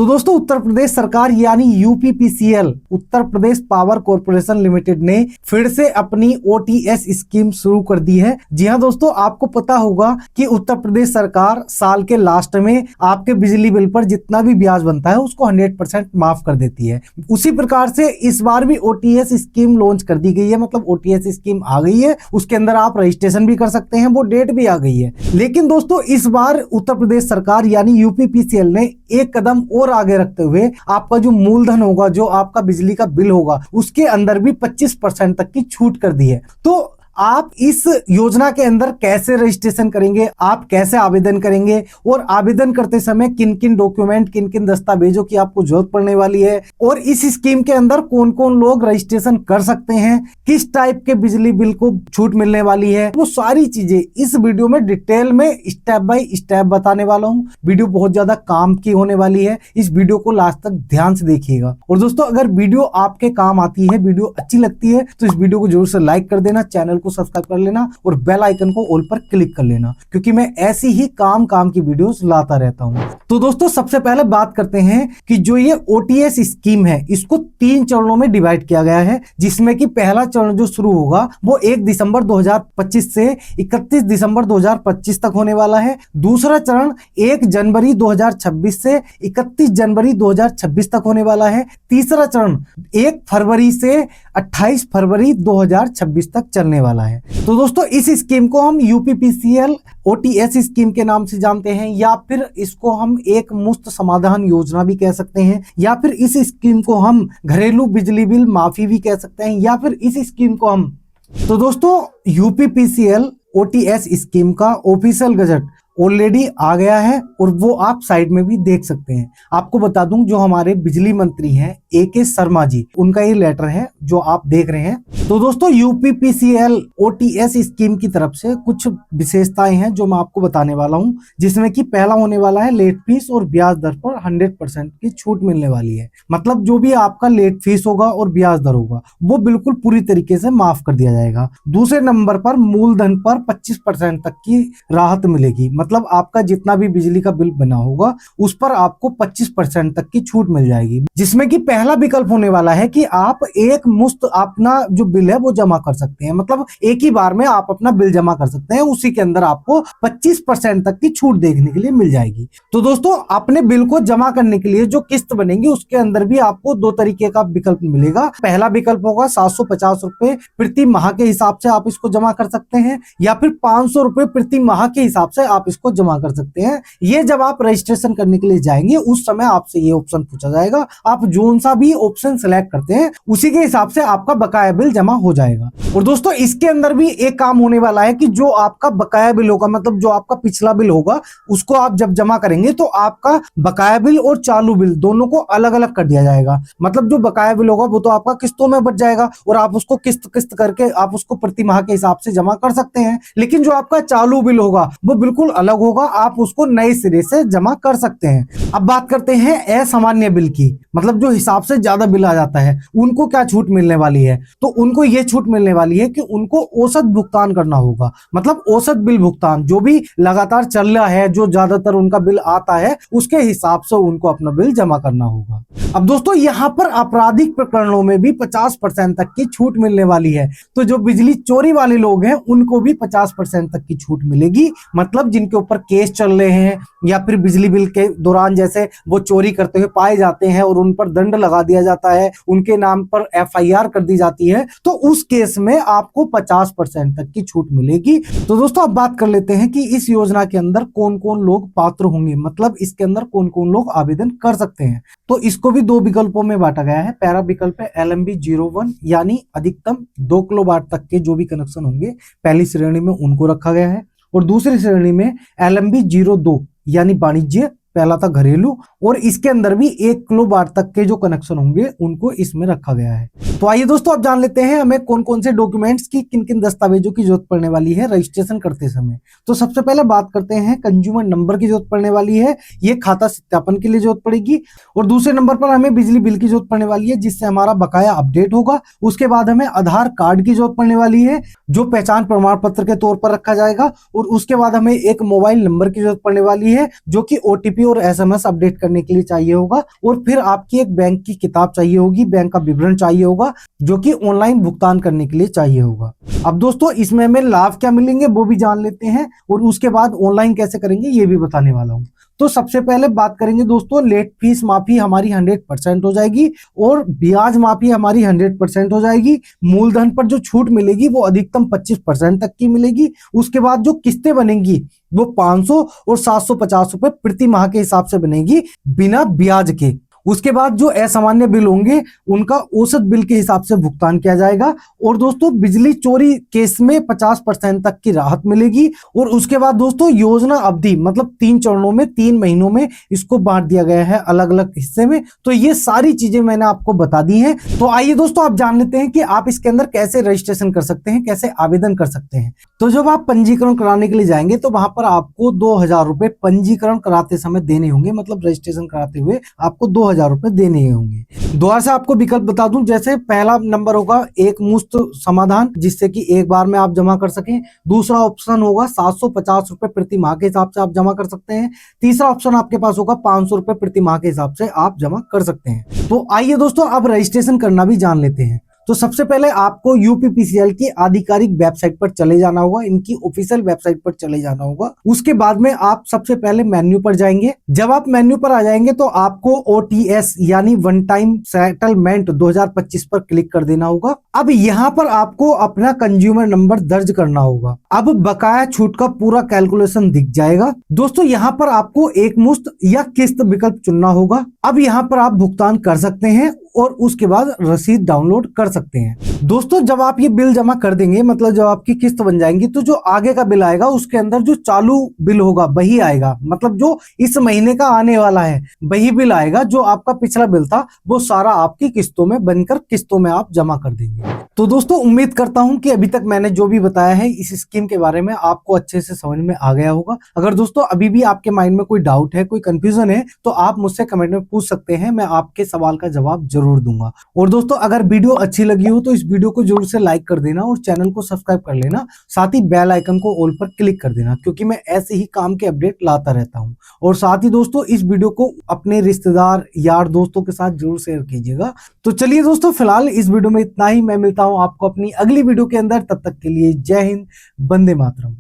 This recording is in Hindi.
तो दोस्तों उत्तर प्रदेश सरकार यानी UPPCL Uttar Pradesh power corporation limited ने फिर से अपनी ओटीएस स्कीम शुरू कर दी है। जी हां दोस्तों, आपको पता होगा कि उत्तर प्रदेश सरकार साल के लास्ट में आपके बिजली बिल पर जितना भी ब्याज बनता है उसको 100% माफ कर देती है। उसी प्रकार से इस बार भी ओटीएस स्कीम लॉन्च कर दी गई है, मतलब ओटीएस स्कीम आ गई है, उसके अंदर आप रजिस्ट्रेशन भी कर सकते हैं, वो डेट भी आ गई है। लेकिन दोस्तों इस बार उत्तर प्रदेश सरकार यानी यूपीपीसीएल ने एक कदम और आगे रखते हुए आपका जो मूलधन होगा, जो आपका बिजली का बिल होगा, उसके अंदर भी 25% तक की छूट कर दी है। तो आप इस योजना के अंदर कैसे रजिस्ट्रेशन करेंगे, आप कैसे आवेदन करेंगे और आवेदन करते समय किन किन डॉक्यूमेंट, किन किन दस्तावेजों की आपको जरूरत पड़ने वाली है और इस स्कीम के अंदर कौन कौन लोग रजिस्ट्रेशन कर सकते हैं, किस टाइप के बिजली बिल को छूट मिलने वाली है, वो सारी चीजें इस वीडियो में डिटेल में स्टेप बाय स्टेप बताने वाला हूं। वीडियो बहुत ज्यादा काम की होने वाली है, इस वीडियो को लास्ट तक ध्यान से देखिएगा। और दोस्तों अगर वीडियो आपके काम आती है, वीडियो अच्छी लगती है, तो इस वीडियो को जरूर से लाइक कर देना, चैनल को सब्सक्राइब कर लेना और बेल आइकन को ऑल पर क्लिक कर लेना, क्योंकि मैं ऐसी ही काम की वीडियोस लाता रहता हूं। तो दोस्तों सबसे पहले बात करते हैं कि जो ये ओटीएस स्कीम है इसको 3 चरणों में डिवाइड किया गया है, जिसमें कि पहला चरण जो शुरू होगा वो 1 दिसंबर 2025 से 31 दिसंबर 2025 तक होने वाला है। दूसरा चरण 1 जनवरी 2026 से 31 जनवरी 2026 तक होने वाला है। तीसरा चरण 1 फरवरी से 28 फरवरी 2026 तक चलने वाला है। तो दोस्तों इस स्कीम को हम यूपीपीसीएल ओटीएस स्कीम के नाम से जानते हैं, या फिर इसको हम एक मुफ्त समाधान योजना भी कह सकते हैं, या फिर इस स्कीम को हम घरेलू बिजली बिल माफी भी कह सकते हैं, या फिर इस स्कीम को हम तो दोस्तों यूपीपीसीएल ओटीएस स्कीम का ऑफिशियल गजट ऑलरेडी आ गया है और वो आप साइड में भी देख सकते हैं। आपको बता दूं जो हमारे बिजली मंत्री हैं AK शर्मा जी, उनका ये लेटर है जो आप देख रहे हैं। तो दोस्तों यूपीपीसीएल ओटीएस स्कीम की तरफ से कुछ विशेषताएं हैं जो मैं आपको बताने वाला हूं, जिसमें कि पहला होने वाला है लेट फीस और ब्याज दर पर 100% की छूट मिलने वाली है। मतलब जो भी आपका लेट फीस होगा और ब्याज दर होगा वो बिल्कुल पूरी तरीके से माफ कर दिया जाएगा। दूसरे नंबर पर मूलधन पर 25% तक की राहत मिलेगी, मतलब आपका जितना भी बिजली का बिल बना होगा उस पर आपको 25% तक की छूट मिल जाएगी। जिसमें कि पहला विकल्प होने वाला है कि आप एक मुफ्त अपना जो बिल है वो जमा कर सकते हैं, मतलब एक ही बार में आप अपना बिल जमा कर सकते हैं, उसी के अंदर आपको 25% तक की छूट देखने के लिए मिल जाएगी। तो दोस्तों अपने बिल को जमा करने के लिए जो किस्त बनेगी उसके अंदर भी आपको 2 तरीके का विकल्प मिलेगा। पहला विकल्प होगा 750 रुपए प्रति माह के हिसाब से आप इसको जमा कर सकते हैं, या फिर 500 रुपए प्रति माह के हिसाब से आप इसको जमा कर सकते हैं। ये जब आप रजिस्ट्रेशन करने के लिए जाएंगे उस समय आपसे ये ऑप्शन पूछा जाएगा, आप जोन सा भी ऑप्शन सेलेक्ट करते हैं उसी के हिसाब से आपका बकाया बिल जमा हो जाएगा। और दोस्तों इसके अंदर भी एक काम होने वाला है कि जो आपका बकाया बिल होगा, मतलब जो आपका पिछला बिल होगा, उसको आप जब जमा करेंगे तो आपका बकाया बिल और चालू बिल दोनों को अलग अलग कर दिया जाएगा। मतलब जो बकाया बिल होगा वो तो आपका किस्तों में बच जाएगा और आप उसको किस्त किस्त करके आप उसको प्रति माह के हिसाब से जमा कर सकते हैं। लेकिन जो आपका चालू बिल होगा वो बिल्कुल अलग होगा, आप उसको नए सिरे से जमा कर सकते हैं। अब बात करते हैं असामान्य बिल की, मतलब जो हिसाब से ज्यादा बिल आ जाता है उनको क्या छूट मिलने वाली है। तो उनको ये छूट मिलने वाली है कि उनको औसत भुगतान करना होगा, मतलब औसत बिल भुगतान जो भी लगातार चल रहा है, जो ज्यादातर उनका बिल आता है उसके हिसाब से उनको अपना बिल जमा करना होगा। अब दोस्तों यहाँ पर आपराधिक प्रकरणों में भी 50% तक की छूट मिलने वाली है। तो जो बिजली चोरी वाले लोग हैं उनको भी 50% तक की छूट मिलेगी, मतलब जिनके ऊपर केस चल रहे हैं या फिर बिजली बिल के दौरान जैसे वो चोरी करते हुए पाए जाते हैं और उन पर दंड लगा दिया जाता है, उनके नाम पर FIR कर दी जाती है, तो उस केस में आपको 50% तक की छूट मिलेगी। तो दोस्तों अब बात कर लेते हैं कि इस योजना के अंदर कौन कौन लोग पात्र होंगे, मतलब इसके अंदर कौन कौन लोग आवेदन कर सकते हैं। तो इसको भी 2 विकल्पों में बांटा गया है। पहला विकल्प है LMB 01 यानी अधिकतम 2 किलोवाट तक के जो भी कनेक्शन होंगे पहली श्रेणी में उनको रखा गया है, और दूसरी श्रेणी में LMB 02 यानी वाणिज्य, पहला था घरेलू, और इसके अंदर भी 1 किलोवाट तक के जो कनेक्शन होंगे उनको इसमें रखा गया है। तो आइए दोस्तों अब जान लेते हैं हमें कौन कौन से डॉक्यूमेंट्स की किन किन दस्तावेजों की जरूरत पड़ने वाली है रजिस्ट्रेशन करते समय। तो सबसे पहले बात करते हैं कंज्यूमर नंबर की जरूरत पड़ने वाली है, ये खाता सत्यापन के लिए जरूरत पड़ेगी। और दूसरे नंबर पर हमें बिजली बिल की जरूरत पड़ने वाली है जिससे हमारा बकाया अपडेट होगा। उसके बाद हमें आधार कार्ड की जरूरत पड़ने वाली है जो पहचान प्रमाण पत्र के तौर पर रखा जाएगा। और उसके बाद हमें एक मोबाइल नंबर की जरूरत पड़ने वाली है जो कि ओटीपी और एसएमएस अपडेट करने के लिए चाहिए होगा। और फिर आपकी एक बैंक की किताब चाहिए होगी, बैंक का विवरण चाहिए होगा जो कि ऑनलाइन भुगतान करने के लिए चाहिए होगा। अब दोस्तों इसमें हमें लाभ क्या मिलेंगे वो भी जान लेते हैं और उसके बाद ऑनलाइन कैसे करेंगे ये भी बताने वाला हूं। तो सबसे पहले बात करेंगे दोस्तों, लेट फीस माफी हमारी 100% हो जाएगी और ब्याज माफी हमारी 100% हो जाएगी। मूलधन पर जो छूट मिलेगी वो अधिकतम 25% तक की मिलेगी। उसके बाद जो किस्तें बनेंगी वो 500 और 750 रुपए प्रति माह के हिसाब से बनेगी बिना ब्याज के। उसके बाद जो असामान्य बिल होंगे उनका औसत बिल के हिसाब से भुगतान किया जाएगा। और दोस्तों बिजली चोरी केस में 50% तक की राहत मिलेगी। और उसके बाद दोस्तों योजना अवधि मतलब 3 चरणों में 3 महीनों में इसको बांट दिया गया है अलग अलग हिस्से में। तो ये सारी चीजें मैंने आपको बता दी हैं। तो आइए दोस्तों आप जान लेते हैं कि आप इसके अंदर कैसे रजिस्ट्रेशन कर सकते हैं, कैसे आवेदन कर सकते हैं। तो जब आप पंजीकरण कराने के लिए जाएंगे तो वहां पर आपको 2000 रुपए पंजीकरण कराते समय देने होंगे, मतलब रजिस्ट्रेशन कराते हुए आपको 2000 रुपए देने होंगे। दोबारा से आपको विकल्प बता दूं, जैसे पहला नंबर होगा एक मुश्त समाधान जिससे कि एक बार में आप जमा कर सकें। दूसरा ऑप्शन होगा 750 रुपए प्रति माह के हिसाब से आप जमा कर सकते हैं। तीसरा ऑप्शन आपके पास होगा 500 रुपए प्रति माह के हिसाब से आप जमा कर सकते हैं। तो आइए दोस्तों अब रजिस्ट्रेशन करना भी जान लेते हैं। तो सबसे पहले आपको यूपीपीसीएल की आधिकारिक वेबसाइट पर चले जाना होगा, इनकी ऑफिशियल वेबसाइट पर चले जाना होगा। उसके बाद में आप सबसे पहले मेन्यू पर जाएंगे। जब आप मेन्यू पर आ जाएंगे तो आपको ओटीएस यानी वन टाइम सेटलमेंट 2025 पर क्लिक कर देना होगा। अब यहाँ पर आपको अपना कंज्यूमर नंबर दर्ज करना होगा। अब बकाया छूट का पूरा कैलकुलेशन दिख जाएगा। दोस्तों यहाँ पर आपको एक मुश्त या किस्त विकल्प चुनना होगा। अब यहाँ पर आप भुगतान कर सकते हैं और उसके बाद रसीद डाउनलोड कर सकते हैं। दोस्तों जब आप ये बिल जमा कर देंगे, मतलब जब आपकी किस्त बन जाएंगी, तो जो आगे का बिल आएगा उसके अंदर जो चालू बिल होगा वही आएगा, मतलब जो इस महीने का आने वाला है वही बिल आएगा। जो आपका पिछला बिल था वो सारा आपकी किस्तों में बनकर किस्तों में आप जमा कर देंगे। तो दोस्तों उम्मीद करता हूं कि अभी तक मैंने जो भी बताया है इस स्कीम के बारे में आपको अच्छे से समझ में आ गया होगा। अगर दोस्तों अभी भी आपके माइंड में कोई डाउट है, कोई कंफ्यूजन है, तो आप मुझसे कमेंट में पूछ सकते हैं, मैं आपके सवाल का जवाब जरूर दूंगा। और दोस्तों अगर वीडियो अच्छी लगी हो तो इस वीडियो को जरूर से लाइक कर देना और चैनल को सब्सक्राइब कर लेना। साथ ही बेल आइकन को ऑल पर क्लिक कर देना क्योंकि मैं ऐसे ही काम के अपडेट लाता रहता हूं। और साथ ही दोस्तों इस वीडियो को अपने रिश्तेदार यार दोस्तों के साथ जरूर शेयर कीजिएगा। तो चलिए दोस्तों फिलहाल इस वीडियो में इतना ही। मैं मिलता हूं आपको अपनी अगली वीडियो के अंदर, तब तक के लिए जय हिंद, वंदे मातरम।